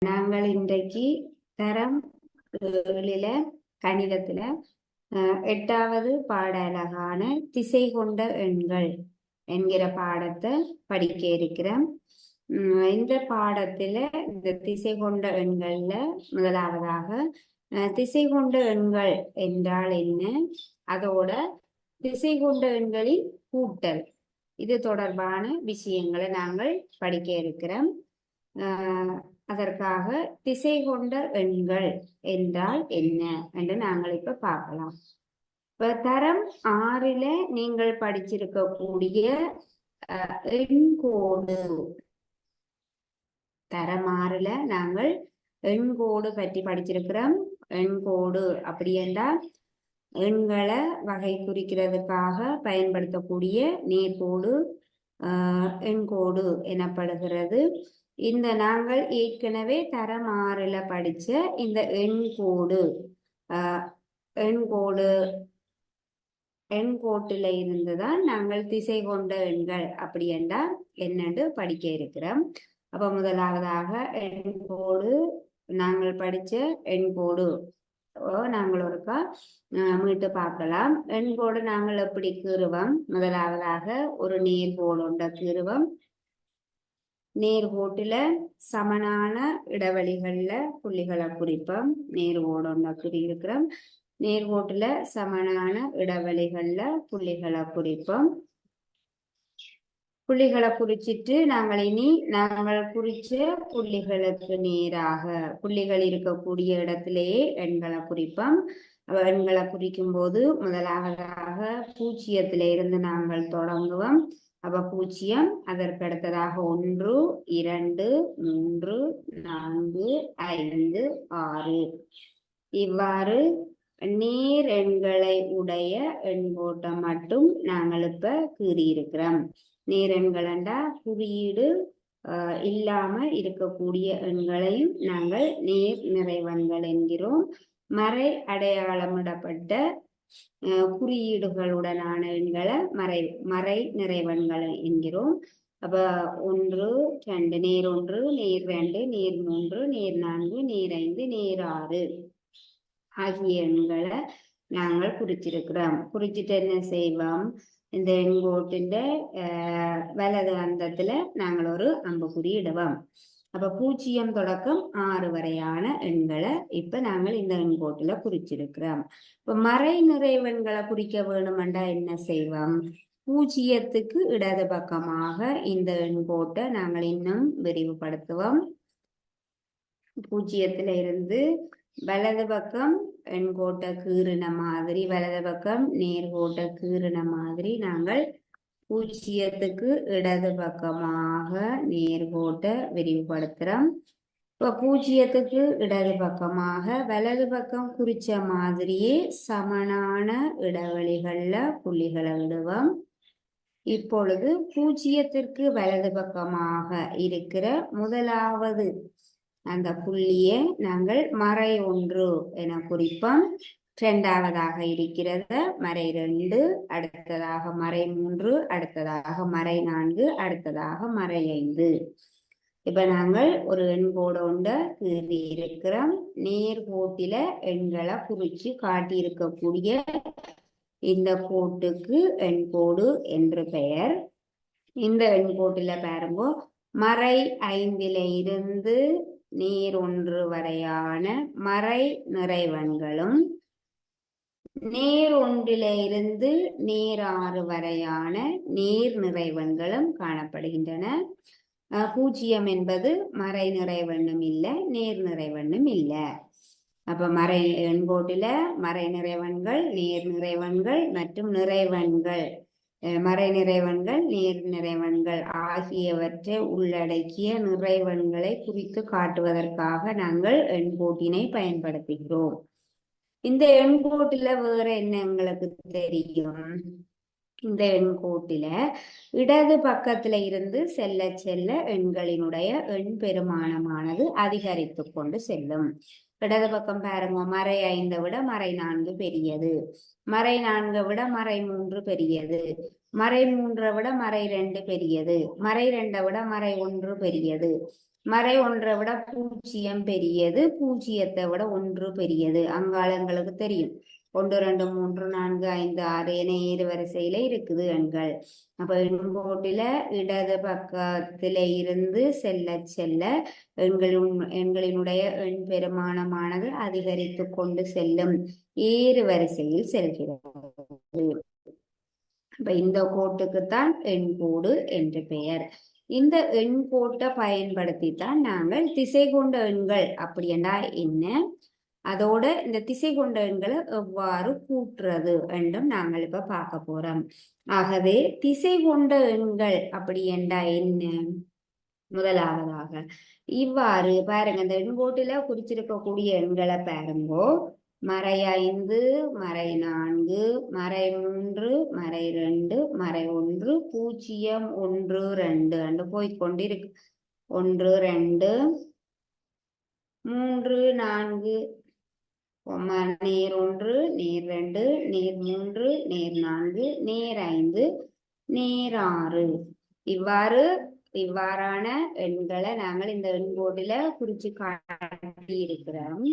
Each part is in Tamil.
நாங்கள் இன்றைக்கு தரம் 7 கணிதத்துல 8வது பாட அலகான திசை கொண்ட எண்கள் என்கிற பாடத்தை படிக்க இருக்கிறோம். இந்த பாடத்துல இந்த திசை கொண்ட எண்கள்ல முதலாவதாக திசை கொண்ட எண்கள் என்றால் என்ன, அதோட திசை கொண்ட எண்களின் கூட்டல், இது தொடர்பான விஷயங்களை நாங்கள் படிக்க இருக்கிறோம். அதற்காக திசை கொண்ட எண்கள் என்றால் என்ன என்று நாங்கள் இப்ப பார்க்கலாம். இப்ப தரம் 6 நீங்கள் படிச்சிருக்கக்கூடிய எண்கோடு, தரம் 6 நாங்கள் எண்கோடு பற்றி படிச்சிருக்கிறோம். எண்கோடு அப்படி என்றால் எண்களை வகை குறிக்கிறதுக்காக பயன்படுத்தக்கூடிய நேர்கோடு எண்கோடு எனப்படுகிறது. இந்த நாங்கள் ஏற்கனவே தரம் 6 படிச்ச இந்த எண்கோட்டுல இருந்துதான் நாங்கள் திசை கொண்ட எண்கள் அப்படி என்றால் என்னென்று படிக்க இருக்கிறோம். அப்ப முதலாவதாக எண்கோடு, நாங்கள் படிச்ச எண்கோடு நாங்கள் ஒருக்கா மீட்டு பார்க்கலாம். எண்கோடு நாங்கள் எப்படி கீறுவோம்? முதலாவதாக ஒரு நேர்கோடு கீறுவோம். நேர்கோட்டுல சமனான இடைவெளிகள்ல புள்ளிகளை குறிப்போம். நேர்கோடு குறிக்கிறோம். நேர்கோட்டுல சமனான இடைவெளிகள்ல புள்ளிகளை குறிப்போம். புள்ளிகளை குறிச்சிட்டு நாங்கள் குறிச்ச புள்ளிகளுக்கு நேராக புள்ளிகள் இருக்கக்கூடிய இடத்திலேயே எண்களை குறிப்போம். எண்களை குறிக்கும் போது முதலாவதாக 0 இருந்து நாங்கள் தொடங்குவோம். அப்ப 0, அதற்கு அடுத்ததாக 1, 2, 3, 4, 5, 6 இவ்வாறு நேர் எண்களை உடைய எண்கோட்டை மட்டும் நாங்கள் இப்ப கீறியிருக்கிறோம். நேரெண்கள் என்றால் குறியீடு இல்லாம இருக்கக்கூடிய எண்களையும் நாங்கள் நேர் நிறைவன்கள் என்கிறோம். மறை அடையாளமிடப்பட்ட குறியீடுகளுடனான எண்களை மறை நிறைவன்கள் என்கிறோம். அப்ப 1, 2, நேர் 1, நேர் 2, நேர் 3, நேர் 4, நேர் 5, நேர் 6 ஆகிய எண்களை நாங்கள் குறிச்சிருக்கிறோம். குறிச்சிட்டு என்ன செய்வோம்? இந்த எண்கோட்டின் வலது அந்தத்துல நாங்கள் ஒரு அம்புக்குறி இடுவோம். அப்ப 0 தொடக்கம் 6 வரையான எண்களை இப்ப நாங்கள் இந்த எண்கோட்டுல குறிச்சிருக்கிறோம். இப்ப மறை நிறைவெண்களை குறிக்க வேணுமெண்டா என்ன செய்வோம்? 0க்கு இடது பக்கமாக இந்த எண்கோட்டை நாங்கள் இன்னும் விரிவுபடுத்துவோம். 0 இருந்து வலது பக்கம் எண்கோட்டை கீறின மாதிரி, வலது பக்கம் நேர்கோட்டை கீறின மாதிரி நாங்கள் 0க்கு இடது பக்கமாக நேர்கோட்டை விரிவுபடுத்துறோம். இப்ப 0க்கு இடது பக்கமாக வலது பக்கம் குறிச்ச மாதிரியே சமனான இடைவெளிகள்ல புள்ளிகளை விடுவோம். இப்பொழுது 0க்கு வலது பக்கமாக இருக்கிற முதலாவது அந்த புள்ளியை நாங்கள் மறை 1 என குறிப்போம். 2வதாக இருக்கிறத மறை 2, அடுத்ததாக மறை 3, அடுத்ததாக மறை 4, அடுத்ததாக மறை 5. இப்ப நாங்கள் ஒரு எண்கோடு கீறி இருக்கிறோம். நேர்கோட்டில எண்களை குறிச்சு காட்டியிருக்கக்கூடிய இந்த கோட்டுக்கு எண்கோடு என்று பெயர். இந்த எண்கோட்டில பாருங்க, மறை 5 இருந்து நேர் 1 வரையான மறை நிறைவன்களும், நேர் 1 இருந்து நேர் 6 வரையான நேர் நிறைவன்களும் காணப்படுகின்றன. 0 என்பது மறை நிறைவண்ணும் இல்லை, நேர் நிறைவண்ணும் இல்லை. அப்ப மறை எண்கோட்டில மறை நிறைவன்கள், நேர் நிறைவன்கள் மற்றும் நிறைவன்கள், மறை நிறைவன்கள், நேர் நிறைவன்கள் ஆகியவற்றை உள்ளடக்கிய நிறைவன்களை குறித்து காட்டுவதற்காக நாங்கள் எண்கோட்டினை பயன்படுத்துகிறோம். இந்த எண்கோட்டில வேற என்ன எங்களுக்கு தெரியும்? இந்த எண்கோட்டில இடது பக்கத்துல இருந்து செல்ல செல்ல எண்களினுடைய எண் பெருமானமானது அதிகரித்து கொண்டு செல்லும். இடது பக்கம் பாருங்க, மறை 5 விட மறை 4 பெரியது, மறை 4 விட மறை 3 பெரியது, மறை 3 விட மறை 2 பெரியது, மறை 2 விட மறை 1 பெரியது. மறை ஒன்றை விட பூஜ்ஜியம் பெரியது, பூஜ்ஜியத்தை விட ஒன்று பெரியது. அங்காளங்களுக்கு தெரியும். 1 2 3 4 5 6 என ஏறு வரிசையில இருக்குது எண்கள். அப்ப எண்கோட்டில இடது பக்கத்தில இருந்து செல்ல செல்ல எண்களினுடைய எண் பெருமானமானது அதிகரித்து கொண்டு செல்லும் ஏறு வரிசையில் செல்கிறது. இப்ப இந்த கோட்டுக்குத்தான் எண்கோடு என்று பெயர். இந்த எண்கோட்டை பயன்படுத்தி தான் நாங்கள் திசை கொண்ட எண்கள் அப்படின்னா என்ன, அதோட இந்த திசை கொண்ட எண்களை எவ்வாறு கூட்டுறது என்றும் நாங்கள் இப்ப பார்க்க போறோம். ஆகவே திசை கொண்ட எண்கள் அப்படி என்றா என்ன? முதலாவதாக இவ்வாறு பாருங்க, இந்த எண்கோட்டில குறிச்சிருக்கக்கூடிய எண்களை பாருங்கோ. மறை 5, மறை 4, மறை 3, மறை 2, மறை 1, 0 1 2 என்று போய்கொண்டிருக்கு. 1 2 3 4 நேர் 1 நேர் 2 நேர் 3 நேர் 4 நேர் 5 நேர் 6 இவ்வாறான எண்களை நாங்கள் இந்த எண்கோட்டில குறிச்சு காட்டி இருக்கிறோம்.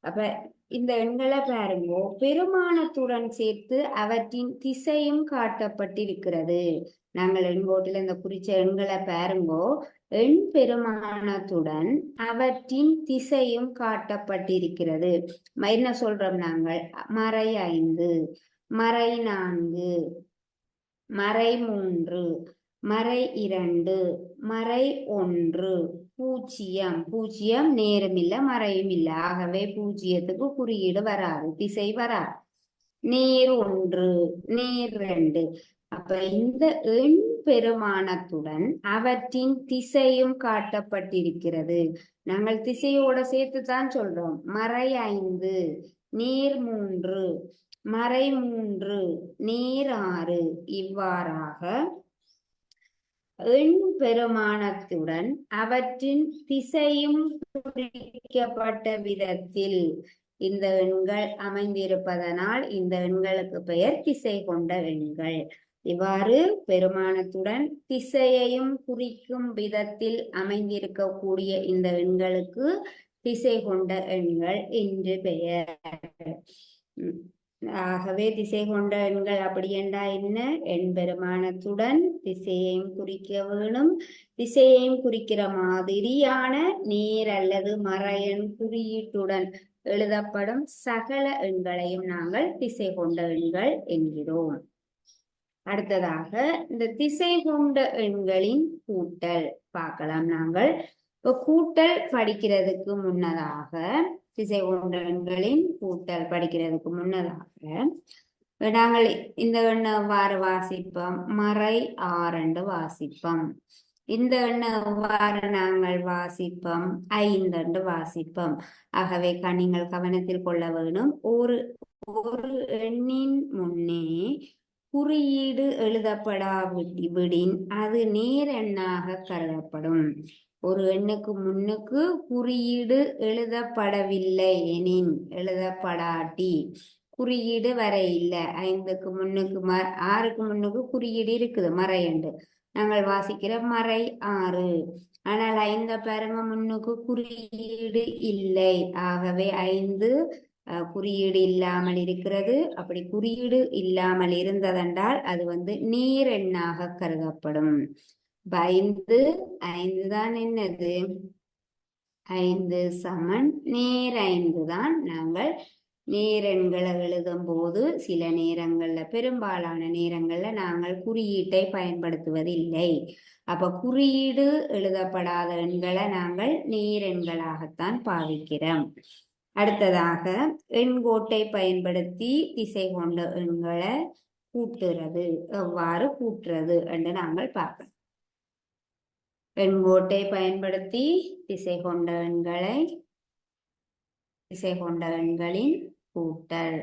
அப்ப இந்த எண்களை பாருங்கோ, பெருமானத்துடன் சேர்த்து அவற்றின் திசையும் காட்டப்பட்டிருக்கிறது. நாங்கள் எண்கோட்டில இந்த குறிச்ச எண்களை பாருங்கோ, எண் பெருமானத்துடன் அவற்றின் திசையும் காட்டப்பட்டிருக்கிறது. என்ன சொல்றோம் நாங்கள்? மறை 5, மறை 4, மறை 3, மறை 2, மறை 1, 0 0 நேரும் இல்லை மறையும் இல்லை. ஆகவே பூஜ்ஜியத்துக்கு குறியீடு வராது, திசை வராது. நேர் 1 நேர் 2. அப்ப இந்த எண் பெருமானத்துடன் அவற்றின் திசையும் காட்டப்பட்டிருக்கிறது. நாங்கள் திசையோட சேர்த்து தான் சொல்றோம். மறை 5 நேர் 3, மறை 3 நேர் 6 இவ்வாறாக எண் பெருமானத்துடன் அவற்றின் திசையும் குறிக்கப்பட்ட விதத்தில் இந்த எண்கள் அமைந்திருப்பதனால் இந்த எண்களுக்கு பெயர் திசை கொண்ட எண்கள். இவ்வாறு பெருமானத்துடன் திசையையும் குறிக்கும் விதத்தில் அமைந்திருக்கக்கூடிய இந்த எண்களுக்கு திசை கொண்ட எண்கள் என்று பெயர். ஆகவே திசை கொண்ட எண்கள் அப்படி என்றா என்ன? எண் பெருமானத்துடன் திசையையும் குறிக்க வேணும். திசையையும் குறிக்கிற மாதிரியான நேர் அல்லது மறையன் குறியீட்டுடன் எழுதப்படும் சகல எண்களையும் நாங்கள் திசை கொண்ட எண்கள் என்கிறோம். அடுத்ததாக இந்த திசை கொண்ட எண்களின் கூட்டல் பார்க்கலாம். நாங்கள் கூட்டல் படிக்கிறதுக்கு முன்னதாக, திசை கொண்ட எண்களின் கூட்டல் படிக்கிறதுக்கு முன்னதாக நாங்கள் இந்த எண்ணை எவ்வாறு வாசிப்போம்? மறை 6 வாசிப்போம். இந்த எண்ணை எவ்வாறு நாங்கள் வாசிப்போம்? 5 வாசிப்போம். ஆகவே நீங்கள் கவனத்தில் கொள்ள வேணும், ஒரு எண்ணின் முன்னே குறியீடு எழுதப்படாவிடின் அது நேர் எண்ணாக கருதப்படும். ஒரு எண்ணுக்கு முன்னுக்கு குறியீடு எழுதப்படவில்லை எனின், எழுதப்படாட்டி குறியீடு வர இல்லை. 5க்கு முன்னுக்கு 6க்கு முன்னுக்கு குறியீடு இருக்குது, மறை என்று நாங்கள் வாசிக்கிற மறை 6. ஆனால் 5 பாருங்க, முன்னுக்கு குறியீடு இல்லை. ஆகவே 5 குறியீடு இல்லாமல் இருக்கிறது. அப்படி குறியீடு இல்லாமல் இருந்ததென்றால் அது நேர் எண்ணாக கருதப்படும். 5 தான் என்னது? 5 சமன் நேர் 5 தான். நாங்கள் நேர் எண்களை எழுதும் போது சில நேரங்கள்ல, பெரும்பாலான நேரங்கள்ல நாங்கள் குறியீட்டை பயன்படுத்துவதில்லை. அப்ப குறியீடு எழுதப்படாத எண்களை நாங்கள் நேர் எண்களாகத்தான் பாவிக்கிறோம். அடுத்ததாக எண்கோட்டை பயன்படுத்தி திசை கொண்ட எண்களை கூட்டுறது, எவ்வாறு கூட்டுறது என்று நாங்கள் பார்க்கலாம். எண்கோட்டை பயன்படுத்தி திசை கொண்ட எண்களின் கூட்டல்.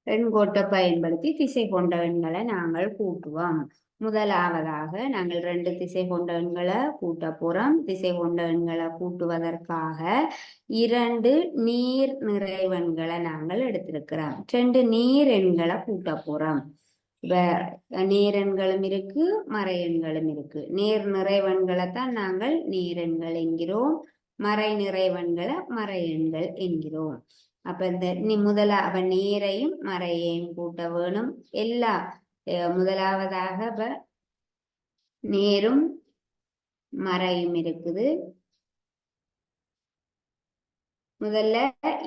எண்கோட்டை பயன்படுத்தி திசை கொண்ட எண்களை நாங்கள் கூட்டுவோம். முதலாவதாக நாங்கள் 2 திசை கொண்ட எண்களை கூட்ட போறோம். திசை கொண்ட எண்களை கூட்டுவதற்காக 2 நீர் நிறைவெண்களை நாங்கள் எடுத்திருக்கிறோம். 2 நீர் எண்களை கூட்ட போறோம். நேரெண்களும் இருக்கு, மறை எண்களும் இருக்கு. நேர் நிறைவெண்களை தான் நாங்கள் நேரெண்கள் என்கிறோம். மறை நிறைவெண்களை மறை எண்கள் என்கிறோம். அப்ப இந்த அவ நேரையும் மறையையும் கூட்ட வேணும். எல்லா முதலாவதாக நேரும் மறையும் இருக்குது. முதல்ல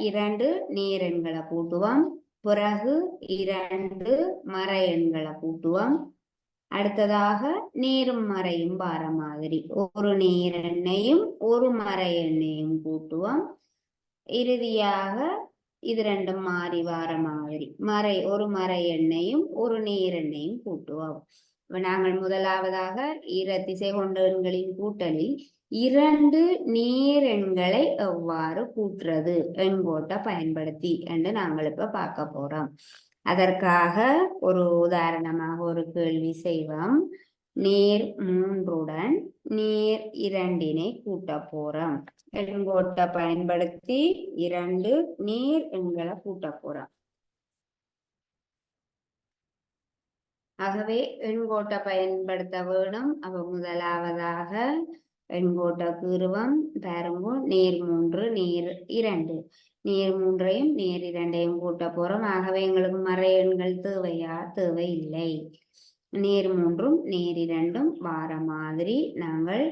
2 நேரெண்களை கூட்டுவோம். பிறகு 2 மறை எண்களை கூட்டுவோம். அடுத்ததாக நேரும் மறையும் வார மாதிரி ஒரு நேரெண்ணையும் ஒரு மறை எண்ணையும் கூட்டுவோம். இறுதியாக இது 2 மாறி வார மாதிரி ஒரு மறை எண்ணையும் ஒரு நேரெண்ணையும் கூட்டுவோம். நாங்கள் முதலாவதாக திசை கொண்ட எண்களின் கூட்டலில் 2 நேர் எண்களை எவ்வாறு கூட்டுறது எண்கோட்டை பயன்படுத்தி என்று நாங்கள் இப்ப பார்க்க போறோம். அதற்காக ஒரு உதாரணமாக ஒரு கேள்வி செய்வோம். நேர் 3உடன் நேர் 2னை கூட்ட போறோம். எண்கோட்டை பயன்படுத்தி 2 நேர் எண்களை கூட்ட போறோம். ஆகவே எண்கோட்டை பயன்படுத்த வேணும். அவ முதலாவதாக எண்கோட்டை கீறுவோம். பாருங்க, நேர் 3 நேர் 2 நேர் 3ஐயும் நேர் 2ஐயும் கூட்ட போறோம். ஆகவே எங்களுக்கு மறை எண்கள் தேவையா? தேவையில்லை. நேர் 3ம் நேர் 2ம் வார மாதிரி நாங்கள்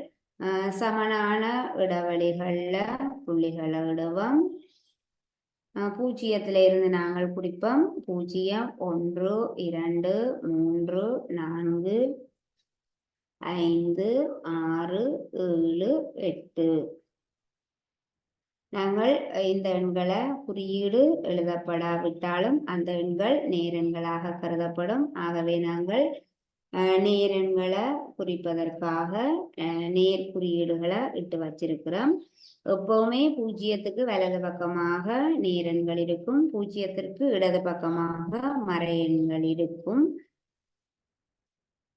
சமனான இடைவெளிகள்ல புள்ளிகளை இடுவோம். 0ல இருந்து நாங்கள் குறிப்போம். 0 1 2 3 4 5 6 7 8. நாங்கள் இந்த எண்களை குறியீடு எழுதப்படாவிட்டாலும் அந்த எண்கள் நேரெண்களாக கருதப்படும். ஆகவே நாங்கள் நேரெண்களை குறிப்பதற்காக நேர் குறியீடுகளை இட்டு வச்சிருக்கிறோம். எப்பவுமே 0க்கு வலது பக்கமாக நேரெண்கள் இருக்கும், 0த்திற்கு இடது பக்கமாக மறை எண்கள் இருக்கும்.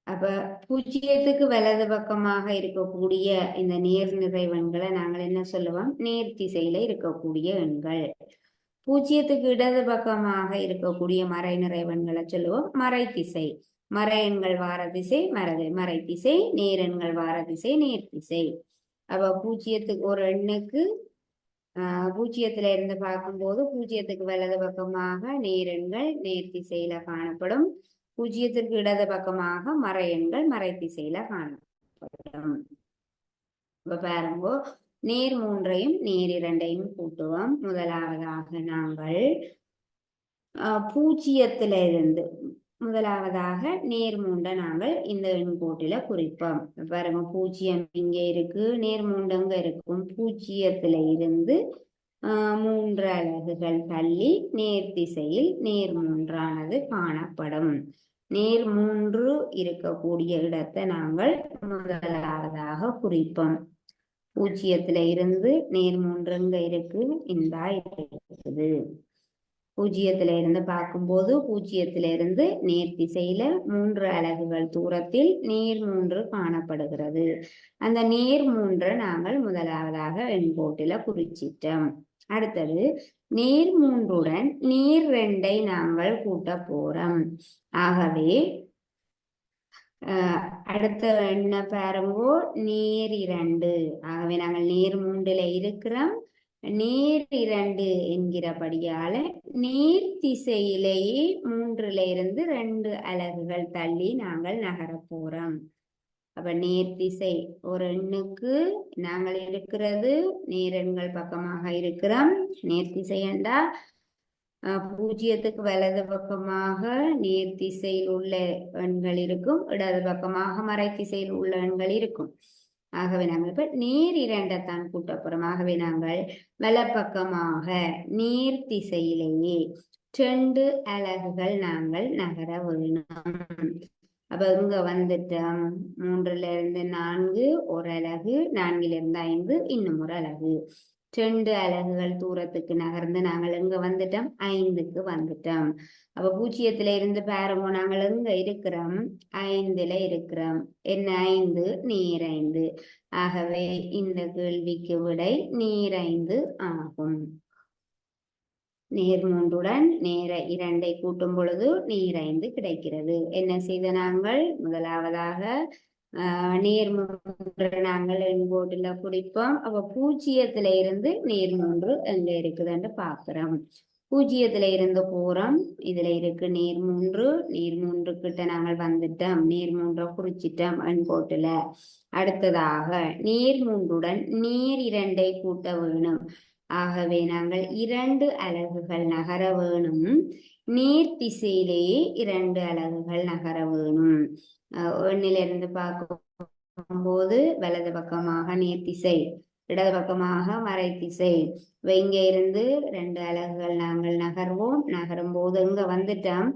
அப்ப 0க்கு வலது பக்கமாக இருக்கக்கூடிய இந்த நேர் நிறைவெண்களை நாங்கள் என்ன சொல்லுவோம்? நேர் திசையில இருக்கக்கூடிய எண்கள். 0க்கு இடது பக்கமாக இருக்கக்கூடிய மறை நிறைவெண்களை சொல்லுவோம் மறை திசை. மறை எண்கள் வார திசை மறை திசை, நேரெண்கள் வார திசை நேர் திசை. அப்ப 0க்கு ஒரு எண்ணுக்கு 0ல இருந்து பார்க்கும்போது 0க்கு வலது பக்கமாக நேரெண்கள் நேர் திசையில காணப்படும். 0த்திற்கு இடது பக்கமாக மறை எண்கள் மறை திசையில காணப்படும். இப்ப பாருங்க, நேர் 3ஐயும் நேர் 2ஐயும் கூட்டுவோம். முதலாவதாக நாங்கள் 0ல இருந்து முதலாவதாக நேர் 3 நாங்கள் இந்த எண்கோட்டில குறிப்போம். பாருங்க, 0 இங்க இருக்கு, நேர் 3 அங்க இருக்கும். 0ல இருந்து 3 அலகுகள் தள்ளி நேர் திசையில் நேர் 3ஆனது காணப்படும். நேர் 3 இருக்கக்கூடிய இடத்தை நாங்கள் முதலாவதாக குறிப்போம். 0ல இருந்து நேர் 3 இங்க இருக்கு, இந்த இருக்குது. 0ல இருந்து பார்க்கும்போது 0ல இருந்து நேர் திசையில 3 அலகுகள் தூரத்தில் நேர் 3 காணப்படுகிறது. அந்த நேர் 3 நாங்கள் முதலாவதாக எண்கோட்டில குறிச்சிட்டோம். அடுத்தது நேர் 3உடன் நேர் 2ஐ நாங்கள் கூட்ட போறோம். ஆகவே அடுத்த என்ன பாருங்கோ, நேர் 2. ஆகவே நாங்கள் நேர் 3ல இருக்கிறோம். நேர் 2 என்கிறபடியால நேர் திசையிலேயே 3ல இருந்து 2 அலகுகள் தள்ளி நாங்கள் நகர போறோம். அப்ப நேர் திசை ஒரு எண்ணுக்கு நாங்கள் இருக்கிறது நேரெண்கள் பக்கமாக இருக்கிறோம். நேர் திசை என்றா 0க்கு வலது பக்கமாக நேர் திசையில் உள்ள எண்கள் இருக்கும், இடது பக்கமாக மறை திசையில் உள்ள எண்கள் இருக்கும். ஆகவே நாங்கள் இப்ப நேர் 2ஐத்தான் கூட்ட போறோம். ஆகவே நாங்கள் வலப்பக்கமாக நேர் திசையிலேயே 2 அலகுகள் நாங்கள் நகர வேணும். அப்ப இங்க வந்துட்டோம். 3ல இருந்து 4 ஒரு அலகு, 4ல இருந்து 5 இன்னும் ஒரு அலகு. 2 அலகுகள் தூரத்துக்கு நகர்ந்து நாங்கள் எங்க வந்துட்டோம் 5க்கு வந்துட்டோம். அப்ப 0ல இருந்து பாருங்க நாங்கள் எங்க இருக்கிறோம் 5ல இருக்கிறோம். என்ன 5 நீர் 5. ஆகவே இந்த கேள்விக்கு விடை நீர் 5 ஆகும். நேர் 3உடன் நேர 2ஐ கூட்டும் பொழுது நீர் 5 கிடைக்கிறது. என்ன செய்த நாங்கள் முதலாவதாக நேர் 3 நாங்கள் எண்கோட்டுல குறிப்போம். அப்ப 0ல இருந்து நேர் 3 எங்க இருக்குதுன்னு பாக்குறோம். 0ல இருந்து போறோம். இதுல இருக்கு நேர் 3. நேர் 3 கிட்ட நாங்கள் வந்துட்டோம். நேர் 3 குறிச்சிட்டோம் எண்கோட்டுல. அடுத்ததாக நேர் 3உடன் நேர் 2ஐ கூட்ட வேணும். ஆகவே நாங்கள் 2 அலகுகள் நகர வேணும். நேர் திசையிலேயே 2 அலகுகள் நகர வேணும். எண்ணிலிருந்து பார்க்கும்போது வலது பக்கமாக நேர் திசை, இடது பக்கமாக மறை திசை. இங்க இருந்து 2 அலகுகள் நாங்கள் நகர்வோம். நகரும் போது எங்க வந்துட்டோம்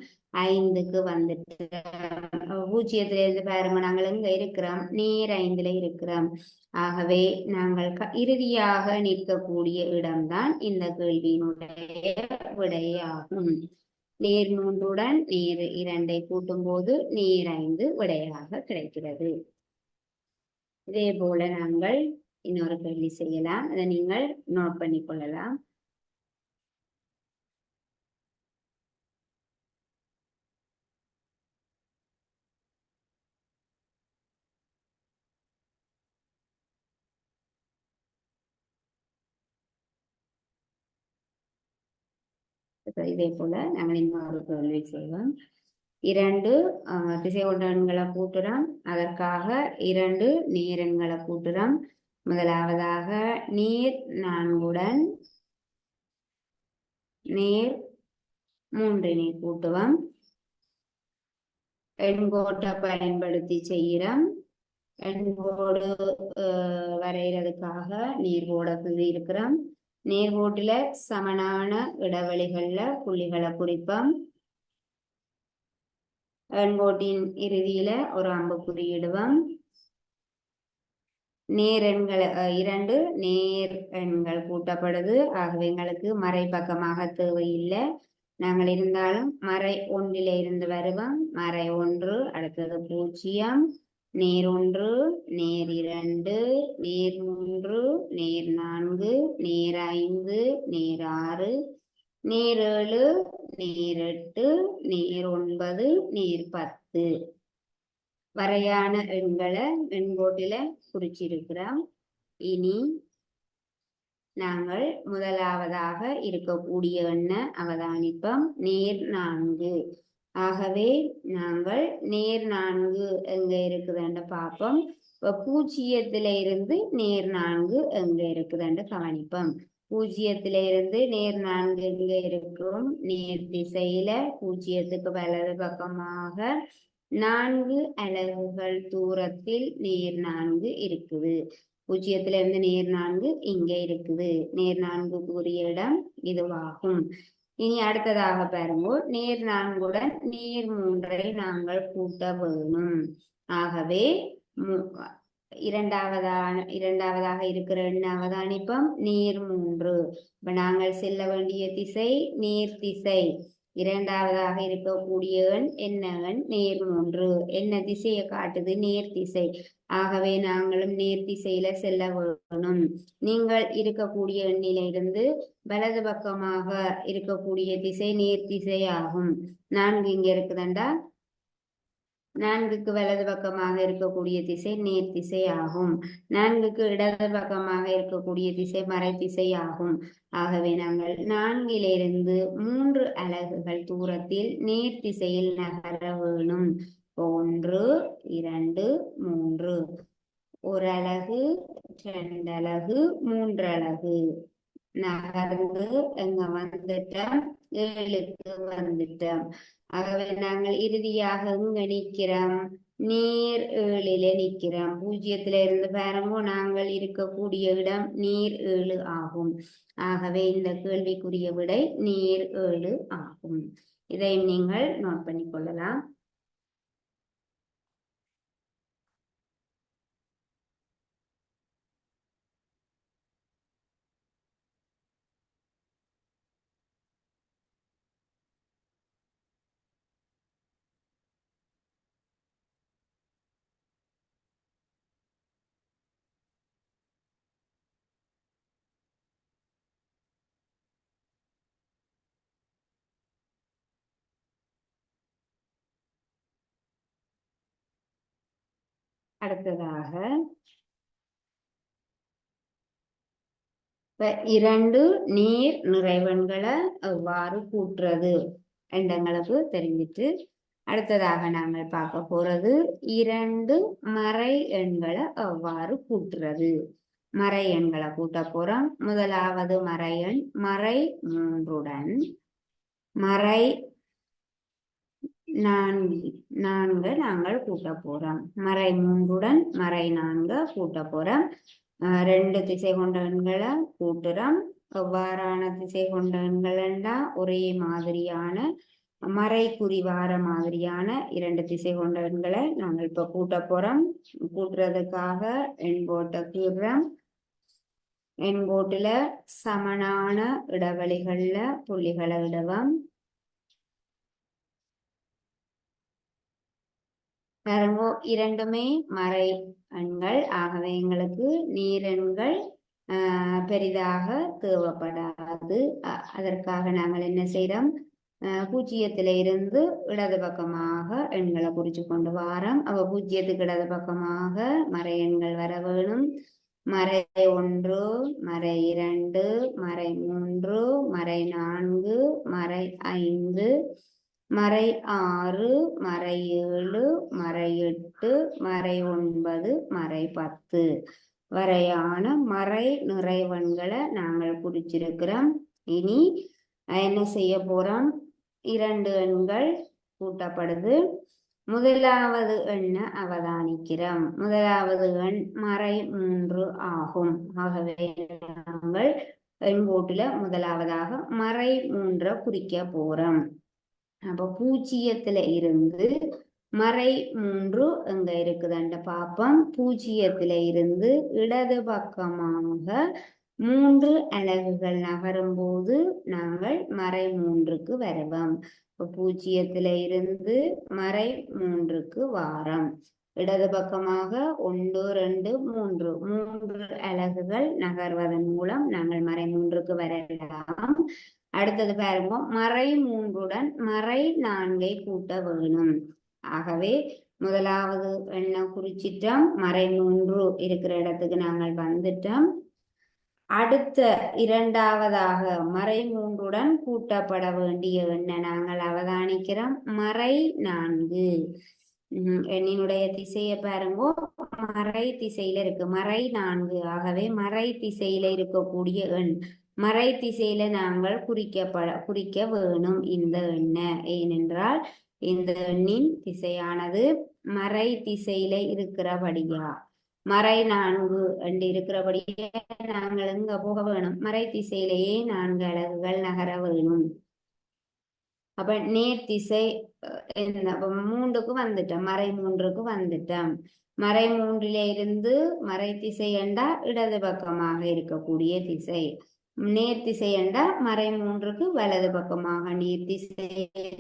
5க்கு வந்துட்டோம். 0ல இருந்து பாருங்க நாங்கள் எங்க இருக்கிறோம் நேர் 5ல இருக்கிறோம். ஆகவே நாங்கள் இறுதியாக நிற்கக்கூடிய இடம்தான் இந்த கேள்வியினுடைய விடையாகும். நேர் 3உடன் நேர் 2ஐ கூட்டும் போது நேர் 5 விடையாக கிடைக்கிறது. இதே போல நாங்கள் இன்னொரு கேள்வி செய்யலாம். அதை நீங்கள் நோட் பண்ணி கொள்ளலாம். இதே போல நாங்கள் இன்னொரு கேள்வி செய்வோம். 2 திசை கொண்ட எண்களை கூட்டுறோம். அதற்காக 2 நேர் எண்களை கூட்டுறோம். முதலாவதாக நேர் 4உடன் நேர் 3னை கூட்டுவோம். எண்கோட்டை பயன்படுத்தி செய்கிறோம். எண்கோடு வரைகிறதுக்காக நேர்கோடை இருக்கிறோம். நேர்கோட்டில சமனான இடைவெளிகள்ல புள்ளிகளை குறிப்போம். எண்கோட்டின் இறுதியில ஒரு அம்புக்குறி இடுவோம். நேர் எண்கள் 2 நேர் எண்கள் கூட்டப்படுது. ஆகவே எங்களுக்கு மறை பக்கமாக தேவையில்லை. நாங்கள் இருந்தாலும் மறை 1ல இருந்து வருவோம். மறை 1, அடுத்தது 0, நேர் 1, நேர் 2, நேர் 3, நேர் 4, நேர் 5, நேர் 6, நேர் 7, நேர் 8, நேர் 9, நேர் 10 வரையான எண்களை எண்கோட்டில குறிச்சிருக்கிறோம். இனி நாங்கள் முதலாவதாக இருக்கக்கூடிய எண்ணை அவதானிப்போம். நேர் 4. ஆகவே நாங்கள் நேர் 4 எங்க இருக்குதுன்னு பார்ப்போம். இப்போ 0ல இருந்து நேர் 4 எங்க இருக்குதுன்னு கவனிப்போம். 0ல இருந்து நேர் 4 எங்க இருக்கும் நேர் திசையில 0க்கு வலது பக்கமாக 4 அலகுகள் தூரத்தில் நேர் 4 இருக்குது. 0ல இருந்து நேர் 4 இங்க இருக்குது. நேர் 4க்குரிய இடம் இதுவாகும். இனி அடுத்ததாக பாருங்க, நேர் 4உடன் நேர் 3ஐ நாங்கள் கூட்ட வேணும். ஆகவே இரண்டாவதாக இருக்கிற எண்ணை அவதானிப்போம். நேர் 3. இப்ப நாங்கள் செல்ல வேண்டிய திசை நேர் திசை. இரண்டாவதாக இருக்கக்கூடிய எண் என்ன எண் நேர் 3. என்ன திசையை காட்டுது நேர் திசை. ஆகவே நாங்களும் நேர் திசையில செல்ல வேணும். நீங்கள் இருக்கக்கூடிய எண்ணில இருந்து வலது பக்கமாக இருக்கக்கூடிய திசை நேர் திசை ஆகும். 4 இங்க இருக்குதுண்டா 4க்கு வலது பக்கமாக இருக்கக்கூடிய திசை நேர் திசை ஆகும். 4க்கு இடது பக்கமாக இருக்கக்கூடிய திசை மறை திசை ஆகும். ஆகவே நாங்கள் 4லிருந்து 3 அலகுகள் தூரத்தில் நேர் திசையில் நகர வேணும். 1, 2, 3. 1 அலகு, 2 அலகு, 3 அலகு நகர்ந்து எங்க வந்துட்டோம் 7க்கு வந்துட்டோம். ஆகவே நாங்கள் இறுதியாக எங்க நிற்கிறோம் நேர் 7ல நிற்கிறோம். 0ல இருந்து பாருங்க நாங்கள் இருக்கக்கூடிய இடம் நேர் 7 ஆகும். ஆகவே இந்த கேள்விக்குரிய விடை நேர் 7 ஆகும். இதை நீங்கள் நோட் பண்ணி கொள்ளலாம். அடுத்ததாக இரண்டு நீர் நிறைவன்களை எவ்வாறு கூட்டுறது எங்களுக்கு தெரிஞ்சிட்டு அடுத்ததாக நாங்கள் பார்க்க போறது இரண்டு மறை எண்களை எவ்வாறு கூட்டுறது. மறை எண்களை கூட்ட போறோம். முதலாவது மறை எண் மறை மூன்றுடன் மறை நான்கு நாங்கள் கூட்ட போறோம். மறை மூன்றுடன் மறை நான்கு கூட்ட போறோம். ரெண்டு திசை கொண்ட எண்களை கூட்டுறோம். எவ்வாறான திசை கொண்ட எண்கள்டா ஒரே மாதிரியான மறை குறிவார மாதிரியான இரண்டு திசை கொண்ட எண்களை நாங்கள் இப்ப கூட்ட போறோம். கூட்டுறதுக்காக எண்கோட்டை கீறுறோம். எண்கோட்டுல சமனான இடைவெளிகள்ல புள்ளிகளை இடுவோம். பாருங்கோ, இரண்டுமே மறை எண்கள். ஆகவே எங்களுக்கு நீரெண்கள் பெரிதாக தேவைப்படாது. அதற்காக நாங்கள் என்ன செய்யறோம், பூஜ்ஜியத்தில இருந்து இடது பக்கமாக எண்களை குறிச்சு கொண்டு வாரோம். அவ பூஜ்ஜியத்துக்கு இடது பக்கமாக மறை எண்கள் வர வேணும். மறை ஒன்று, மறை இரண்டு, மறை மூன்று, மறை நான்கு, மறை ஐந்து, மறை ஆறு, மறை ஏழு, மறை எட்டு, மறை ஒன்பது, மறை 10 வரையான மறை நிறைவன்களை நாங்கள் குறிச்சிருக்கிறோம். இனி என்ன செய்ய போறோம், இரண்டு எண்கள் கூட்டப்படுது. முதலாவது எண்ணை அவதானிக்கிறோம். முதலாவது எண் மறை 3 ஆகும். ஆகவே நாங்கள் எண்கோட்டுல முதலாவதாக மறை 3 குறிக்க போறோம். அப்ப பூஜ்ஜியத்துல இருந்து மறை 3 எங்க இருக்குதுன்ற பாப்போம். பூஜ்ஜியத்தில இருந்து இடது பக்கமாக 3 அலகுகள் நகரும் போது நாங்கள் மறை 3க்கு வருவோம். பூஜ்ஜியத்தில இருந்து மறை 3க்கு வாரம். இடது பக்கமாக 1 2 3 அலகுகள் நகர்வதன் மூலம் நாங்கள் மறை 3க்கு வரலாம். அடுத்தது பாருங்க, மறை 3உடன் மறை 4ஐ கூட்ட வேணும். ஆகவே முதலாவது எண்ணை குறிச்சிட்டோம். மறை 3 இருக்கிற இடத்துக்கு நாங்கள் வந்துட்டோம். அடுத்த இரண்டாவதாக மறை 3உடன் கூட்டப்பட வேண்டிய எண்ணை நாங்கள் அவதானிக்கிறோம். மறை 4. எண்ணினுடைய திசையை பாருங்கோ, மறை திசையில இருக்கு. மறை 4. ஆகவே மறை திசையில இருக்கக்கூடிய எண் மறை திசையில நாங்கள் குறிக்க வேணும் இந்த எண்ணை. ஏனென்றால் இந்த எண்ணின் திசையானது மறை திசையில இருக்கிறபடியா மறை 4 என்று இருக்கிறபடியே நாங்கள் எங்க போக வேணும், மறை திசையிலேயே 4 அலகுகள் நகர வேணும். அப்ப நேர் திசை 3க்கு வந்துட்டோம். மறை 3க்கு வந்துட்டோம். மறை 3ல இருந்து மறை திசை என்றா இடது பக்கமாக இருக்கக்கூடிய திசை. நேர் திசை என்றா மறை 3க்கு வலது பக்கமாக நேர் திசை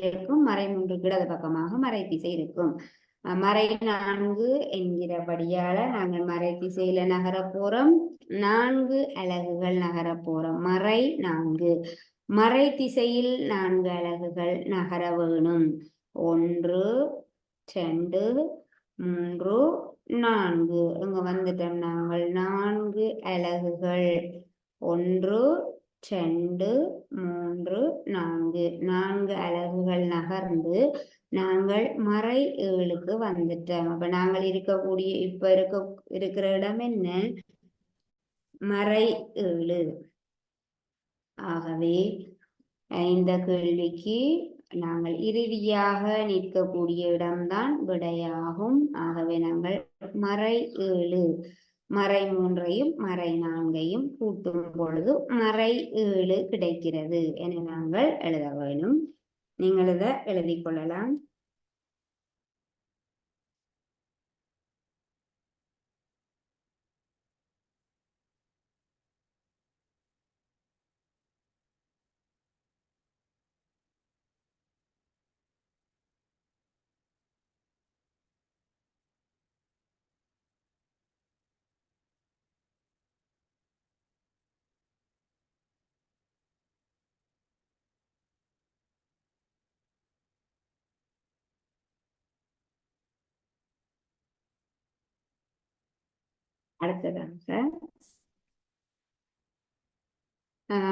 இருக்கும். மறை 3க்கு இடது பக்கமாக மறை திசை இருக்கும். மறை 4 என்கிறபடியால நாங்கள் மறை திசையில நகர போறோம். 4 அலகுகள் நகர போறோம். மறை 4. மறை திசையில் 4 அலகுகள் நகர வேணும். 1 2 3 4 இங்க வந்துட்டோம். நாங்கள் 4 அலகுகள் 1 2 3 4 4 அலகுகள் நகர்ந்து நாங்கள் மறை 7க்கு வந்துட்டோம். அப்ப நாங்கள் இருக்கக்கூடிய இப்ப இருக்கிற இடம் என்ன, மறை 7. ஆகவே இந்த கேள்விக்கு நாங்கள் இறுதியாக நிற்கக்கூடிய இடம்தான் விடையாகும். ஆகவே நாங்கள் மறை 7 மறை 3ஐயும் மறை 4ஐயும் கூட்டும் பொழுது மறை 7 கிடைக்கிறது என நாங்கள் எழுத வேண்டும். நீங்கள் இதை எழுதிக் கொள்ளலாம். அடுத்ததாக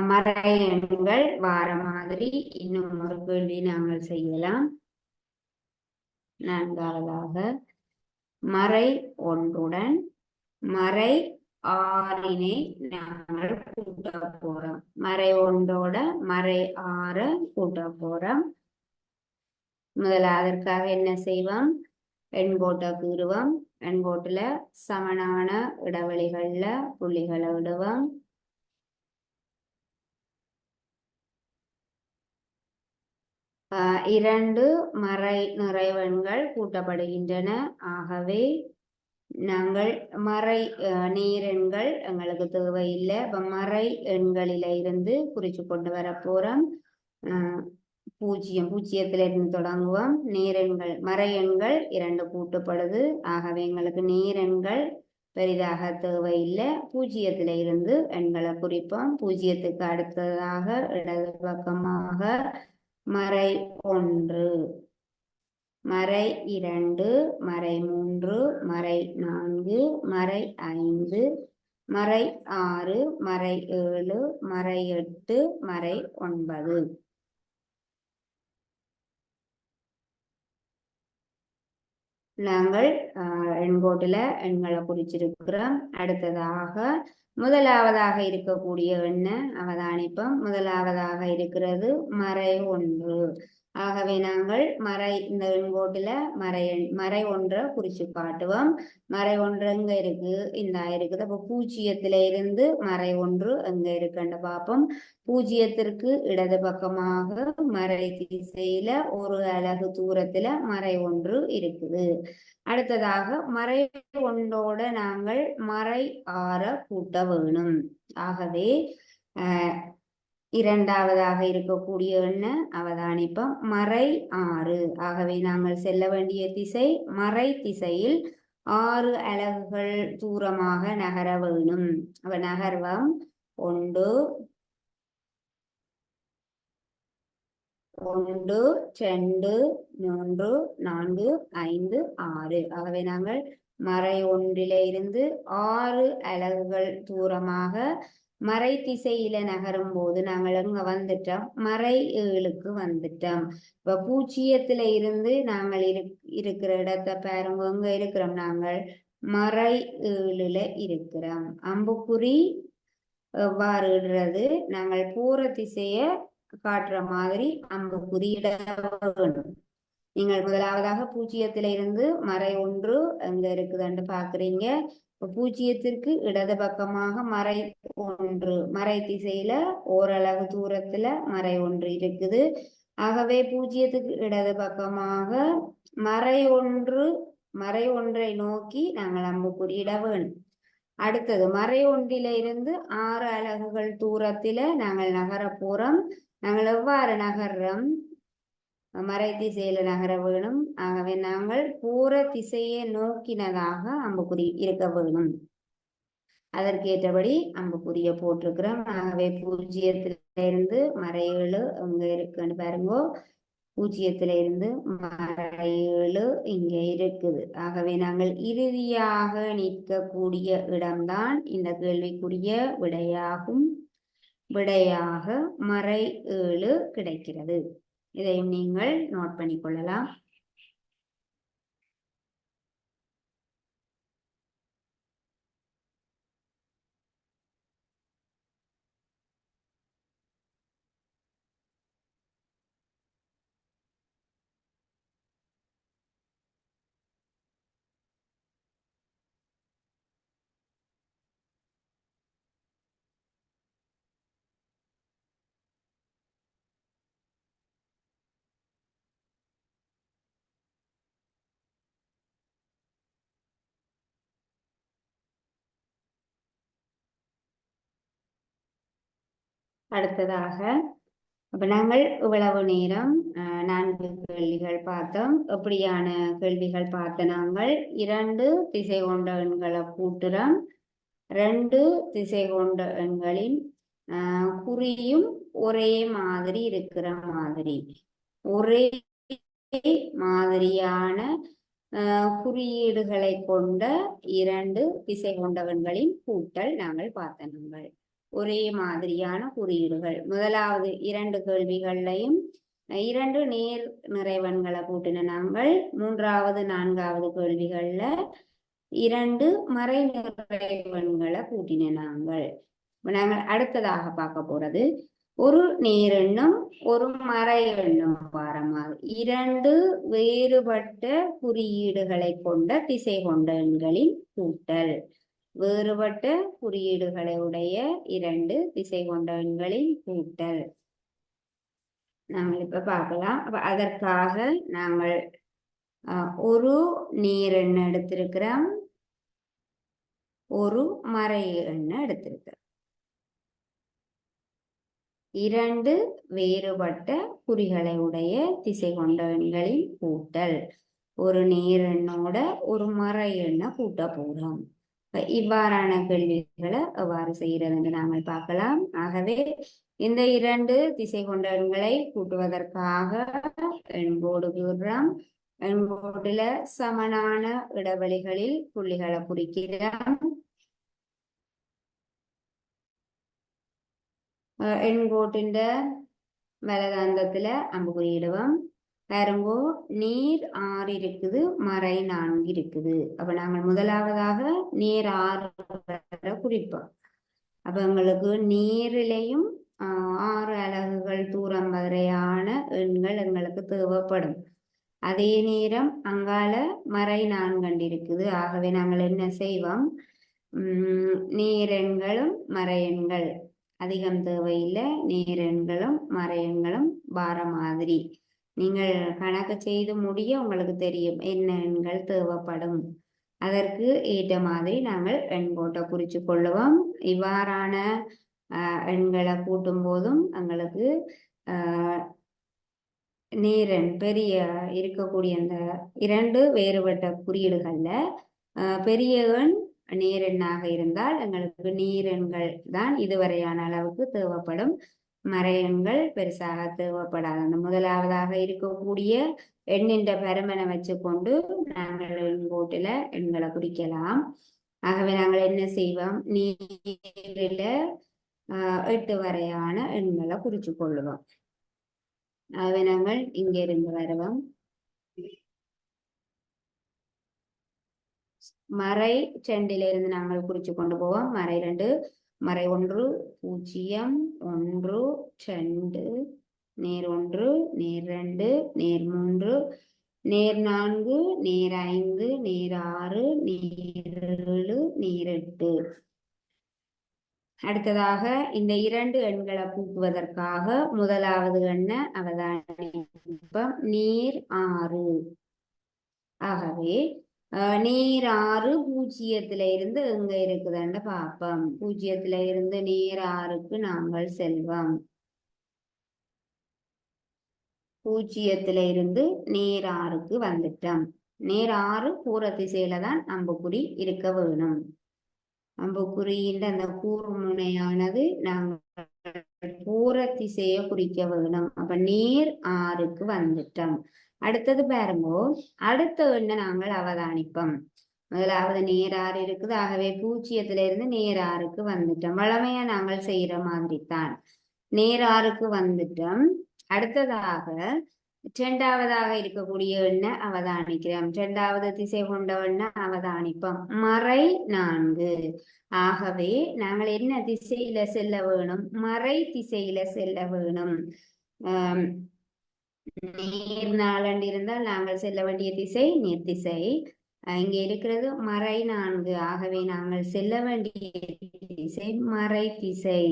மறை எண்கள் வார மாதிரி இன்னும் ஒரு கேள்வி நாங்கள் செய்யலாம். நான்காவதாக மறை ஒன்றுடன் மறை ஆறினை நாங்கள் கூட்ட போறோம். மறை ஒன்றோட மறை ஆறு கூட்ட போறோம். முதல்ல அதற்காக என்ன செய்வோம்? எண்கோட்டை கீறுவோம். எண்கோட்டுல சமனான இடைவெளிகள்ல புள்ளிகளை விடுவோம். இரண்டு மறை நிறைவெண்கள் கூட்டப்படுகின்றன. ஆகவே நாங்கள் மறை நேரெண்கள் எங்களுக்கு தேவையில்லை. இப்ப மறை எண்களில இருந்து குறிச்சு கொண்டு வர போறோம். பூஜ்ஜியத்துல இருந்து தொடங்குவோம். நேரெண்கள் மறை எண்கள் இரண்டு கூட்டப்படுது. ஆகவே எங்களுக்கு நேரெண்கள் பெரிதாக தேவையில்லை. பூஜ்ஜியத்தில இருந்து எண்களை குறிப்போம். பூஜ்ஜியத்துக்கு அடுத்ததாக இடது பக்கமாக மறை ஒன்று, மறை இரண்டு, மறை மூன்று, மறை நான்கு, மறை ஐந்து, மறை ஆறு, மறை ஏழு, மறை எட்டு, மறை ஒன்பது. நாங்கள் எண்கோட்டுல எண்களை குறிச்சிருக்கிறோம். அடுத்ததாக முதலாவதாக இருக்கக்கூடிய எண்ணை அவதானிப்போம். முதலாவதாக இருக்கிறது மறை ஒன்று. ஆகவே நாங்கள் இந்த எண்கோட்டுல மறை ஒன்றை குறிச்சு காட்டுவோம். மறை ஒன்று எங்க இருக்கு? இந்த இருக்குது. அப்ப பூஜ்ஜியத்தில இருந்து மறை ஒன்று எங்க இருக்குன்னு பார்ப்போம். பூஜ்ஜியத்திற்கு இடது பக்கமாக மறை திசையில ஒரு அலகு தூரத்துல மறை ஒன்று இருக்குது. அடுத்ததாக மறை ஒன்றோட நாங்கள் மறை ஆற கூட்ட வேணும். ஆகவே இரண்டாவதாக இருக்கக்கூடிய எண்ணை அவதானிப்போம். மறை ஆறு. ஆகவே நாங்கள் செல்ல வேண்டிய திசை மறை திசையில் 6 அலகுகள் தூரமாக நகர வேணும். அவ நகர்வம் 1 2 3 4 5 6. ஆகவே நாங்கள் மறை ஒன்றிலே இருந்து 6 அலகுகள் தூரமாக மறை திசையில நகரும் போது நாங்கள் எங்க வந்துட்டோம்? மறை 7க்கு வந்துட்டோம். இப்ப பூஜ்ஜியத்தில இருந்து நாங்கள் இருக்கிற இடத்தை பாருங்க. எங்க இருக்கிறோம்? நாங்கள் மறை 7ல இருக்கிறோம். அம்புக்குறி எவ்வாறு இடுறது? நாங்கள் போற திசைய காட்டுற மாதிரி அம்புக்குறியிட வேணும். நீங்கள் முதலாவதாக பூஜ்ஜியத்தில இருந்து மறை ஒன்று எங்க இருக்குதுன்னு பாக்குறீங்க. பூஜ்ஜியத்திற்கு இடது பக்கமாக மறை ஒன்று, மறை திசையில ஓரளவு தூரத்துல மறை ஒன்று இருக்குது. ஆகவே பூஜ்ஜியத்துக்கு இடது பக்கமாக மறை ஒன்றை நோக்கி நாங்கள் அம்புக்குறியிட வேணும். அடுத்தது மறை ஒன்றில இருந்து 6 அலகுகள் தூரத்தில நாங்கள் நகர போறோம். நாங்கள் எவ்வாறு நகர்றோம்? மறை திசையில நகர வேணும். ஆகவே நாங்கள் போற திசையை நோக்கினதாக அம்புக்குறி இருக்க வேணும். அதற்கேற்றபடி அம்புக்குறிய போட்டிருக்கிறோம். ஆகவே பூஜ்ஜியத்தில இருந்து மறை 7 அங்க இருக்குன்னு பாருங்க. பூஜ்ஜியத்தில இருந்து மறை 7 இங்க இருக்குது. ஆகவே நாங்கள் இறுதியாக நிற்கக்கூடிய இடம்தான் இந்த கேள்விக்குரிய விடையாகும். விடையாக மறை 7 கிடைக்கிறது. இதையும் நீங்கள் நோட் பண்ணிக்கொள்ளலாம். அடுத்ததாக அப்ப நாங்கள் இவ்வளவு நேரம் 4 கேள்விகள் பார்த்தோம். எப்படியான கேள்விகள் பார்த்த நாங்கள் 2 திசை கொண்ட எண்களை கூட்டுறோம். 2 திசை கொண்ட எண்களின் குறியும் ஒரே மாதிரி இருக்கிற மாதிரி, ஒரே மாதிரியான குறியீடுகளை கொண்ட இரண்டு திசை கொண்டவன்களின் கூட்டல் நாங்கள் பார்த்தனங்கள். ஒரே மாதிரியான குறியீடுகள். முதலாவது இரண்டு கேள்விகளையும் இரண்டு நேர் நிறைவன்களை கூட்டின நாங்கள். மூன்றாவது நான்காவது கேள்விகள்ல இரண்டு மறை நிறைவன்களை கூட்டின நாங்கள். நாங்கள் அடுத்ததாக பார்க்க போறது ஒரு நேரெண்ணும் ஒரு மறை எண்ணும் வாரமாக இரண்டு வேறுபட்ட குறியீடுகளை கொண்ட திசை கொண்ட எண்களின் கூட்டல். வேறுபட்ட குறியீடுகளை உடைய இரண்டு திசை கொண்ட எண்களின் கூட்டல் நாங்கள் இப்ப பார்க்கலாம். அப்ப அதற்காக நாங்கள் ஒரு நேரெண் எடுத்திருக்கிறோம், ஒரு மறை எண்ணை எடுத்திருக்கிறோம். இரண்டு வேறுபட்ட குறிகளை உடைய திசை கொண்ட எண்களின் கூட்டல். ஒரு நேரெண்ணோட ஒரு மறை எண்ணை கூட்ட போறோம். இவ்வாறான கேள்விகளை எவ்வாறு செய்கிறது என்று நாங்கள் பார்க்கலாம். ஆகவே இந்த இரண்டு திசை கொண்ட எண்களை கூட்டுவதற்காக எண்கோடு கூறுறோம். எண்கோடுல சமனான இடைவெளிகளில் புள்ளிகளை குறிக்கிறோம். எண்கோட்டின் வலதாந்தத்துல அம்புக்குறியிடுவோம். பாருங்கோ, நீர் 6 இருக்குது, மறை 4 இருக்குது. அப்ப நாங்கள் முதலாவதாக நீர் 6 குறிப்போம். அப்ப எங்களுக்கு நீரிலையும் 6 அலகுகள் தூரம் வரையான எண்கள் எங்களுக்கு தேவைப்படும். அதே நேரம் அங்கால மறை 4 இருக்குது. ஆகவே நாங்கள் என்ன செய்வோம், நேரெண்களும் மறையெண்கள் அதிகம் தேவையில்லை. நேரெண்களும் மறையெண்களும் வார மாதிரி நீங்கள் கணக்கு செய்து முடிய உங்களுக்கு தெரியும் என்ன எண்கள் தேவைப்படும். அதற்கு ஏற்ற மாதிரி நாங்கள் எண்கோட்டை குறித்து கொள்ளுவோம். இவ்வாறான எண்களை கூட்டும் போதும் எங்களுக்கு நேரெண் பெரிய இருக்கக்கூடிய அந்த இரண்டு வேறுபட்ட குறியீடுகள்ல பெரிய எண் நேரெண்ணாக இருந்தால் எங்களுக்கு நீரெண்கள் தான் இதுவரையான அளவுக்கு தேவைப்படும். மறையெண்கள் பெருசாக தேவைப்படாது. அந்த முதலாவதாக இருக்கக்கூடிய எண்ணின் பருமனை வச்சு கொண்டு நாங்கள் எண்கோட்டில எண்களை குறிக்கலாம். ஆகவே நாங்கள் என்ன செய்வோம், நீரில 8 வரையான எண்களை குறிச்சு கொள்ளுவோம். ஆகவே நாங்கள் இங்கிருந்து வருவோம். மறை 2 நாங்கள் குறிச்சு கொண்டு போவோம். மறை 2, மறை 1 0 1 2 நேர் 1 நேர் 2 நேர் 3 நேர் 4 நேர் 5 நேர் 6 நேர் 7 நேர் 8. அடுத்ததாக இந்த இரண்டு எண்களை கூட்டுவதற்காக முதலாவது எண்ணை அவதானிப்போம், நீர் 6. ஆகவே நேர் 6 பூஜ்ஜியத்துல இருந்து எங்க இருக்குதுன்னு பார்ப்போம். பூஜ்ஜியத்துல இருந்து நேர் 6க்கு நாங்கள் செல்வோம். பூஜ்ஜியத்துல இருந்து நேர் 6க்கு வந்துட்டோம். நேர் 6 பூர திசையில தான் அம்புக்குறி இருக்க வேணும். அம்புக்குறியின் அந்த கூர்முனையானது நாங்கள் பூர திசையை குறிக்க வேணும். அப்ப நேர் 6க்கு வந்துட்டோம். அடுத்தது பாருங்கோ, அடுத்த எண்ணை நாங்கள் அவதானிப்போம். முதலாவது நேர் 6 இருக்குது. ஆகவே பூஜ்ஜியத்துல இருந்து நேர் 6க்கு வந்துட்டோம். வளமையா நாங்கள் செய்யற மாதிரி தான் நேர் 6க்கு வந்துட்டோம். அடுத்ததாக இரண்டாவதாக இருக்கக்கூடிய எண்ணை அவதானிக்கிறோம். இரண்டாவது திசை கொண்ட எண்ணை அவதானிப்போம், மறை 4. ஆகவே நாங்கள் என்ன திசையில செல்ல வேணும், மறை திசையில செல்ல வேணும். நேர் 4 இருந்தால் நாங்கள் செல்ல வேண்டிய திசை நேர் திசை. இங்க இருக்கிறது மறை 4. ஆகவே நாங்கள் செல்ல வேண்டிய திசை மறை திசை.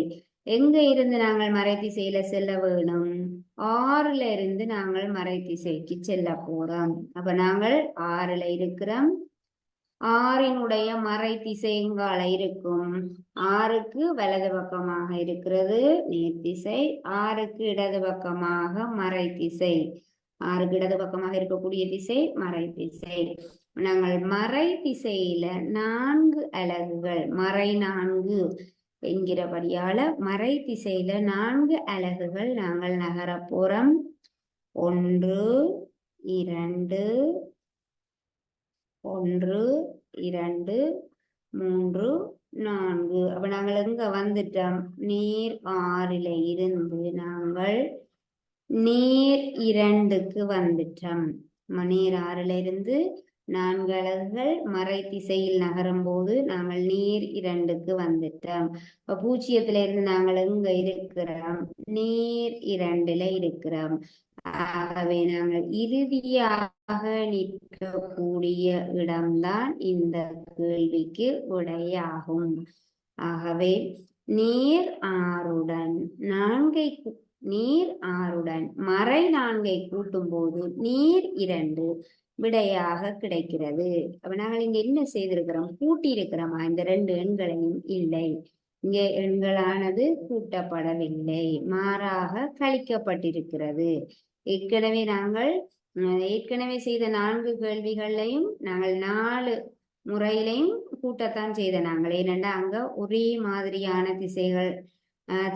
எங்க இருந்து நாங்கள் மறை திசையில செல்ல வேணும், 6ல இருந்து நாங்கள் மறை திசைக்கு செல்ல போறோம். அப்ப நாங்கள் 6ல இருக்கிறோம். 6னுடைய மறை திசை எங்கால இருக்கும், 6க்கு வலது பக்கமாக இருக்கிறது நேர் திசை, 6க்கு இடது பக்கமாக மறை திசை. 6க்கு இடது பக்கமாக இருக்கக்கூடிய திசை மறை திசை. நாங்கள் மறை திசையில 4 அலகுகள், மறை 4 என்கிறபடியால மறை திசையில 4 அலகுகள் நாங்கள் நகர போறோம். 1 2 1 2 3 4. அப்ப நாங்கள் எங்க வந்துட்டோம்? நீர் 6ல இருந்து நாங்கள் நீர் 2க்கு வந்துட்டோம். நீர் 6ல இருந்து 4 அலகுகள் மறை திசையில் நகரும் போது நாங்கள் நீர் 2க்கு வந்துட்டோம். இப்ப 0ல இருந்து நாங்கள் எங்க இருக்கிறோம்? நீர் 2ல இருக்கிறோம். ஆகவே நாங்கள் இறுதியாக நிற்கக்கூடிய இடம்தான் இந்த கேள்விக்கு விடையாகும். ஆகவே நீர் 6உடன் நீர் 6உடன் மறை 4ஐ கூட்டும் போது நீர் 2 விடையாக கிடைக்கிறது. அப்ப நாங்கள் இங்க என்ன செய்திருக்கிறோம்? கூட்டி இருக்கிறோமா இந்த 2 எண்களையும்? இல்லை, இங்கே எண்களானது கூட்டப்படவில்லை, மாறாக கழிக்கப்பட்டிருக்கிறது. ஏற்கனவே செய்த 4 கேள்விகளையும் நாங்கள் 4 முறையிலையும் கூட்டத்தான் செய்த நாங்கள். ஏனென்றா அங்க ஒரே மாதிரியான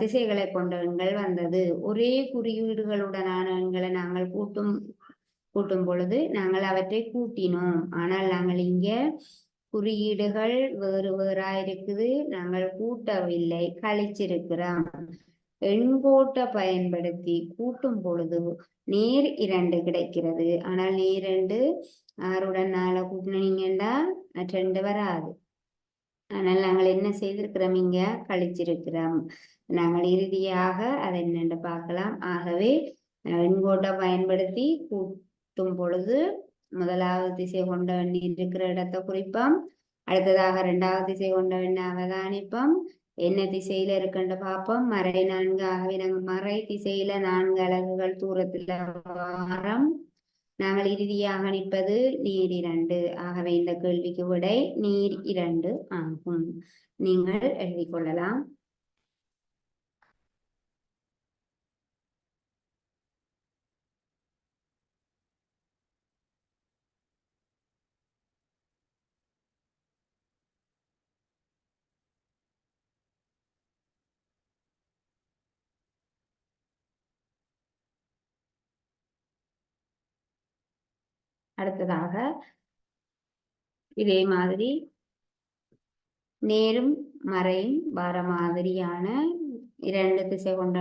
திசைகளை கொண்ட எண்கள் வந்தது. ஒரே குறியீடுகளுடனான எண்களை நாங்கள் கூட்டும் பொழுது நாங்கள் அவற்றை கூட்டினோம். ஆனால் நாங்கள் இங்க குறியீடுகள் வேறு வேறாயிருக்குது, நாங்கள் கூட்டவில்லை, கழிச்சிருக்கிறோம். எண்கோட்டை பயன்படுத்தி கூட்டும் பொழுது நேர் 2 கிடைக்கிறது. ஆனால் நேர் 2 6உடன் 4 கூட்டினீங்கன்னா 2 வராது. ஆனால் நாங்கள் என்ன செய்திருக்கிறோம்? இங்க கழிச்சிருக்கிறோம். நாங்கள் இறுதியாக அதை என்னென்று பார்க்கலாம். ஆகவே எண்கோட்டை பயன்படுத்தி கூட்டும் பொழுது முதலாவது திசை கொண்ட எண் இருக்கிற இடத்தை குறிப்போம். அடுத்ததாக 2வது திசை கொண்ட எண்ணை அவதானிப்போம். என்ன திசையில இருக்குன்னு பார்ப்போம். மறை 4. ஆகவே நாங்கள் மறை திசையில 4 அலகுகள் தூரத்துல வாரம். நாங்கள் இறுதியாக நிற்பது நீர் 2. ஆகவே இந்த கேள்விக்கு விடை நீர் 2 ஆகும். நீங்கள் எழுதிக் கொள்ளலாம். அடுத்ததாக இதே மாதிரி நேரும் மறையும் வர மாதிரியான 2 திசை கொண்ட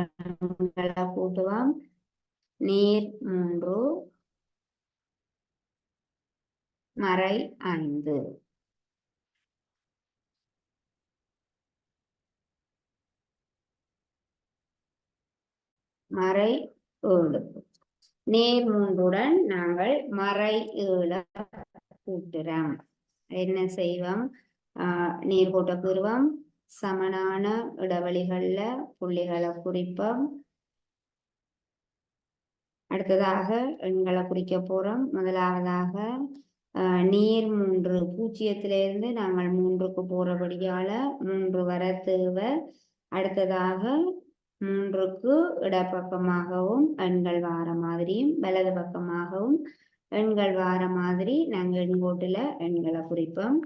கூட்டுவோம். நேர் 3 மறை 5. மறை 7. நேர் 3உடன் நாங்கள் மறை 7 கூட்டுறோம். என்ன செய்வோம்? நேர்கோட்டை கூறுவோம். சமனான இடைவெளிகள்ல புள்ளிகளை குறிப்போம். அடுத்ததாக எண்களை குறிக்க போறோம். முதலாவதாக நீர் 3 0லிருந்து நாங்கள் 3க்கு போறபடியால 3 வர தேவை. அடுத்ததாக 3க்கு இடப்பக்கமாகவும் எண்கள் வார மாதிரியும் வலது பக்கமாகவும் எண்கள் வார மாதிரி நாங்கள் எண்கோட்டுல எண்களை குறிப்போம்.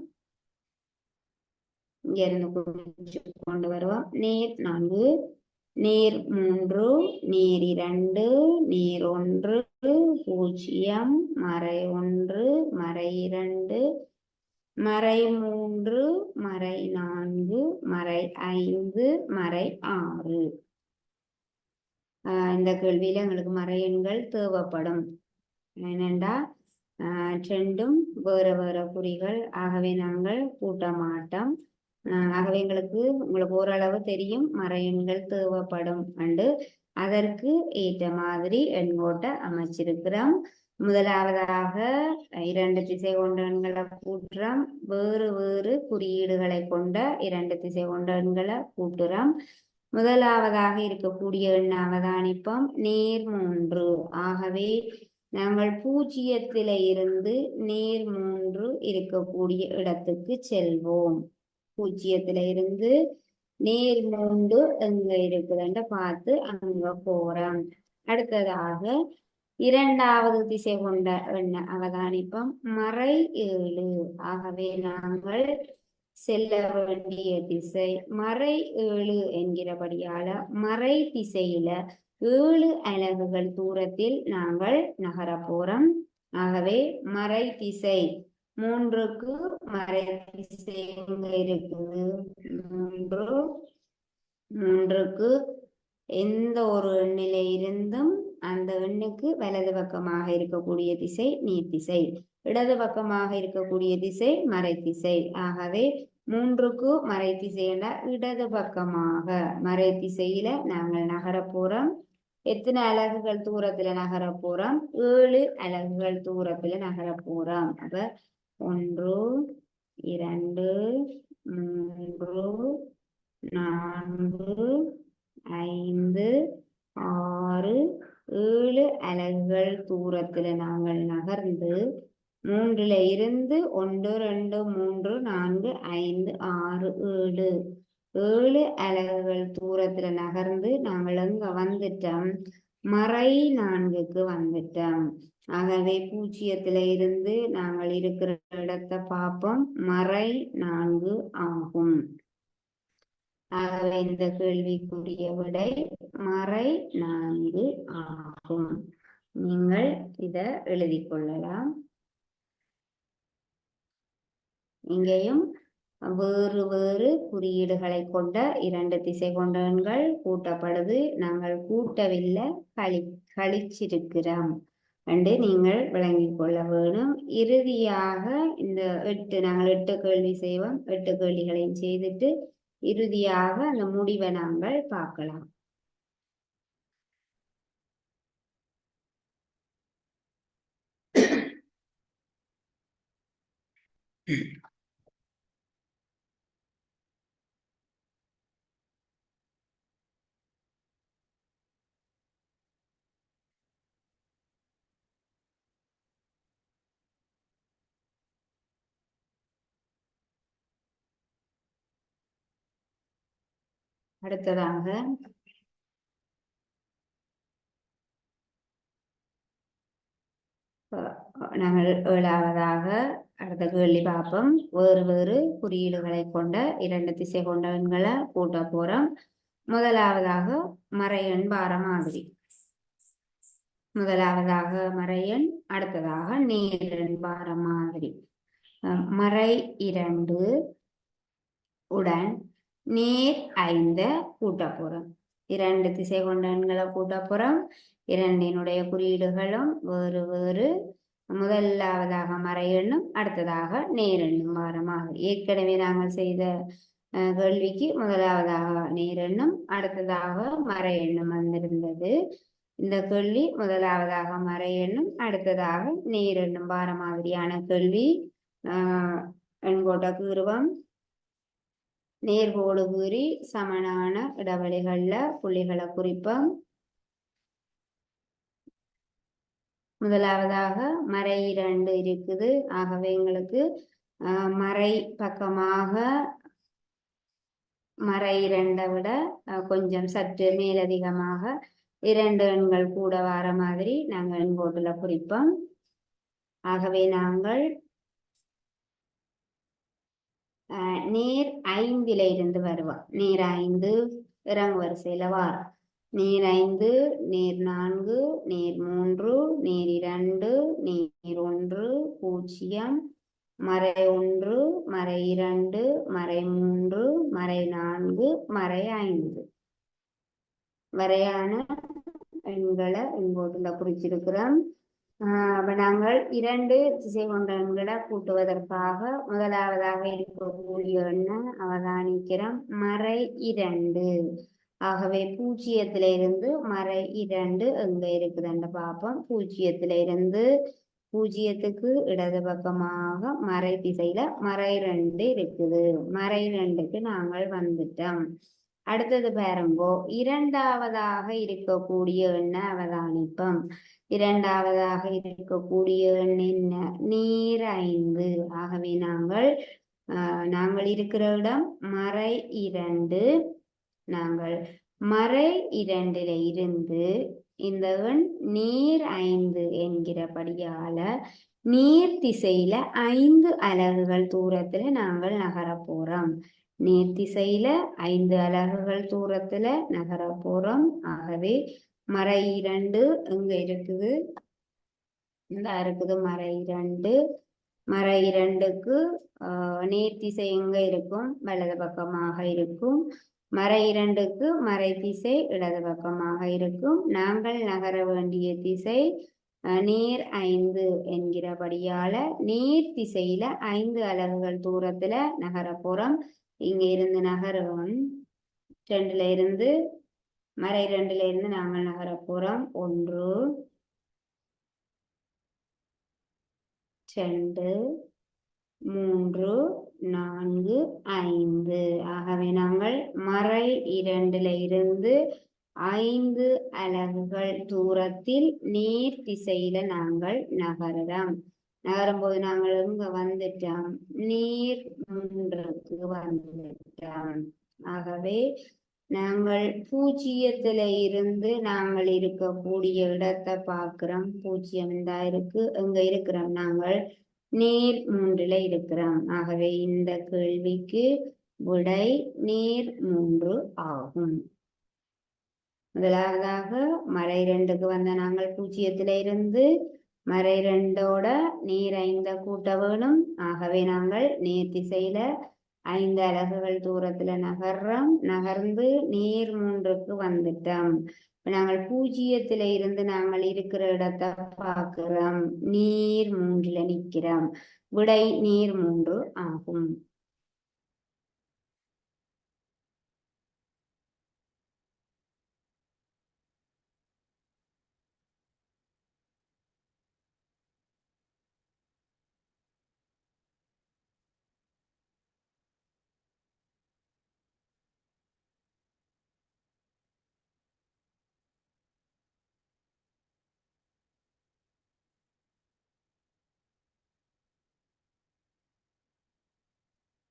இங்க இருந்து குறிச்சு கொண்டு வருவோம். நேர் 4, நேர் 3, நேர் 2, நேர் 1, 0, மறை 1, மறை 2, மறை 3, மறை 4, மறை 5, மறை 6. இந்த கேள்வியில எங்களுக்கு மறை எண்கள் தேவைப்படும். ஏனென்றா 2ம் வேற வேற குறிகள். ஆகவே நாங்கள் கூட்ட மாட்டோம். ஆகவே உங்களுக்கு ஓரளவு தெரியும் மறை எண்கள் தேவைப்படும் என்று. அதற்கு ஏற்ற மாதிரி எண்கோட்டை அமைச்சிருக்கிறோம். முதலாவதாக 2 திசை கொண்ட எண்களை கூட்டுறோம். வேறு வேறு குறியீடுகளை கொண்ட 2 திசை கொண்ட எண்களை கூட்டுறோம். முதலாவதாக இருக்கக்கூடிய எண் அவதானிப்போம். நேர் 3. ஆகவே நாங்கள் 0ல இருந்து நேர் 3 இருக்கக்கூடிய இடத்துக்கு செல்வோம். 0ல இருந்து நேர் 3 எங்க இருக்குதுன்னு பார்த்து அங்க போறோம். அடுத்ததாக 2வது திசை கொண்ட எண்ணை அவதானிப்போம். மறை 7. ஆகவே நாங்கள் செல்ல வேண்டிய திசை மறை 7 என்கிறபடியால மறை திசையில 7 அலகுகள் தூரத்தில் நாங்கள் நகர போறோம். ஆகவே மறை திசை மூன்றுக்கு மறை திசை எங்க இருக்குது? மூன்றுக்கு எந்த ஒரு எண்ணில இருந்தும் அந்த எண்ணுக்கு வலது பக்கமாக இருக்கக்கூடிய திசை நீர் திசை, இடது பக்கமாக இருக்கக்கூடிய திசை மறை திசை. ஆகவே மூன்றுக்கு மறை திசையில இடது பக்கமாக மறை திசையில நாங்கள் நகர போறோம். எத்தனை அலகுகள் தூரத்துல நகர போறோம்? 7 அலகுகள் தூரத்துல நகர போறோம். அப்ப 1 2 3 4 5 6 7 அலகுகள் தூரத்துல நாங்கள் நகர்ந்து 3ல இருந்து 1 2 3 4 5 6 7 7 அலகுகள் தூரத்துல நகர்ந்து நாங்கள் அங்க வந்துட்டோம், மறை 4க்கு வந்துட்டோம். ஆகவே 0ல இருந்து நாங்கள் இருக்கிற இடத்தை பார்ப்போம், மறை 4 ஆகும். ஆகவே இந்த கேள்விக்குரிய விடை மறை 4 ஆகும். நீங்கள் இத எழுதி கொள்ளலாம். இங்கேயும் வேறு வேறு குறியீடுகளை கொண்ட 2 திசை கொண்ட எண்கள் கூட்டப்படுது, நாங்கள் கூட்டவில்லை, கழிச்சிருக்கிறோம் என்று நீங்கள் விளங்கிக் கொள்ள வேணும். இறுதியாக இந்த 8 நாங்கள் 8 கேள்வி செய்வோம், 8 கேள்விகளையும் செய்துட்டு இறுதியாக அந்த முடிவை நாங்கள் பார்க்கலாம். அடுத்ததாக நாங்கள் 7வதாக அடுத்த கேள்வி பார்ப்போம். வேறு வேறு குறியீடுகளை கொண்ட 2 திசை கொண்ட எண்களை கூட்ட போறோம். முதலாவதாக மறையெண் பார மாதிரி, முதலாவதாக மறையெண், அடுத்ததாக நேரெண் பார மாதிரி. மறை 2 உடன் நேர் 5 கூட்ட போறோம். 2 திசை கொண்ட எண்களை கூட்ட போறோம். இரண்டினுடைய குறியீடுகளும் வேறு வேறு. முதலாவதாக மறை எண்ணும் அடுத்ததாக நேரெண்ணும் வாரமாக. ஏற்கனவே நாங்கள் செய்த கேள்விக்கு முதலாவதாக நேரெண்ணும் அடுத்ததாக மறை எண்ணும் வந்திருந்தது. இந்த கேள்வி முதலாவதாக மறை எண்ணும் அடுத்ததாக நேரெண்ணும் வார மாதிரியான கேள்வி. எண்கோட்ட கீறுவம், நேர்கோடு கூறி சமனான இடைவெளிகள்ல புள்ளிகளை குறிப்போம். முதலாவதாக மறை 2 இருக்குது. ஆகவே எங்களுக்கு மறை பக்கமாக மறை 2 விட கொஞ்சம் சற்று மேலதிகமாக 2 எண்கள் கூட வர மாதிரி நாங்கள் எண்கோட்டுல குறிப்போம். ஆகவே நாங்கள் நேர் 5ல இருந்து வருவோம். நேர் 5 இறங்கு வரிசையில வாரம். நேர் 5, நேர் 4, நேர் 3, நேர் 2, நேர் 1, 0, மறை 1, மறை 2, மறை 3, மறை 4, மறை 5 வரையான எண்களை எண்கோட்டுல குறிச்சிருக்கிறோம். நாங்கள் 2 திசை கொண்ட எண்களை கூட்டுவதற்காக முதலாவதாக இருக்கக்கூடிய எண்ணை அவதானிக்கிறோம், மறை 2. ஆகவே 0ல இருந்து மறை 2 எங்க இருக்குதுன்னு பார்ப்போம். 0ல இருந்து 0க்கு இடது பக்கமாக மறை திசையில மறை 2 இருக்குது. மறை 2க்கு நாங்கள் வந்துட்டோம். அடுத்தது பாருங்கோ, இரண்டாவதாக இருக்கக்கூடிய எண்ணை அவதானிப்போம். இரண்டாவதாக இருக்கக்கூடிய எண் என்ன? நேர் 5. ஆகவே நாங்கள் இருக்கிற இடம் மறை 2. நாங்கள் மறை 2ல இருந்து இந்த எண் நேர் 5 என்கிறபடியால நேர் திசையில 5 அலகுகள் தூரத்துல நாங்கள் நகர போறோம். நேர் திசையில 5 அலகுகள் தூரத்துல நகர போறோம். ஆகவே மறை 2 எங்க இருக்குது? இந்த இருக்குது மறை 2. மறை 2க்கு நேர் திசை எங்க இருக்கும்? வலது பக்கமாக இருக்கும். மறை 2க்கு மறை திசை இடது பக்கமாக இருக்கும். நாங்கள் நகர வேண்டிய திசை நேர் 5 என்கிறபடியால நேர் திசையில 5 அலகுகள் தூரத்துல நகர போறோம். இங்க இருந்து நகரம் 2ல இருந்து மறை 2ல இருந்து நாங்கள் நகர போறோம். 1 2 3 4 5. ஆகவே நாங்கள் மறை 2ல இருந்து 5 அலகுகள் தூரத்தில் நேர் திசையில நாங்கள் நகரலாம். நகரும்போது நாங்கள் இங்க வந்துட்டோம், நேர் 3க்கு வந்துட்டோம். ஆகவே நாங்கள் பூஜ்ஜியத்துல இருந்து நாங்கள் இருக்கக்கூடிய இடத்தை பார்க்கிறோம். பூஜ்ஜியம் இந்தா இருக்கு, எங்க இருக்கிறோம்? நாங்கள் நேர் 3ல இருக்கிறோம். ஆகவே இந்த கேள்விக்கு விடை நேர் 3 ஆகும். முதலாவதாக மறை 2க்கு வந்த நாங்கள் பூஜ்ஜியத்தில இருந்து மறை 2ஓட நேர் 5 கூட்ட வேணும். ஆகவே நாங்கள் நேர் திசையில 5 அலகுகள் தூரத்துல நகர்றோம். நகர்ந்து நேர் 3க்கு வந்துட்டோம். நாங்கள் பூஜ்ஜியத்தில இருந்து நாங்கள் இருக்கிற இடத்தை பார்க்கிறோம், நேர் 3ல நிற்கிறோம். விடை நேர் 3 ஆகும்.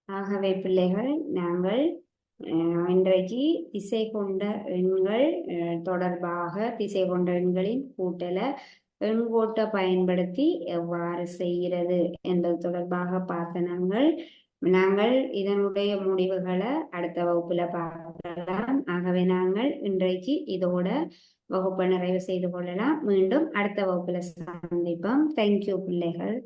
ஆகவே பிள்ளைகள், நாங்கள் இன்றைக்கு திசை கொண்ட எண்கள் தொடர்பாக திசை கொண்ட எண்களின் கூட்டலை எண்கோட்டை பயன்படுத்தி எவ்வாறு செய்கிறது என்பது தொடர்பாக பார்த்த நாங்கள் இதனுடைய முடிவுகளை அடுத்த வகுப்புல பார்க்கலாம். ஆகவே நாங்கள் இன்றைக்கு இதோட வகுப்பை நிறைவு செய்து கொள்ளலாம். மீண்டும் அடுத்த வகுப்புல சந்திப்போம். தேங்க்யூ பிள்ளைகள்.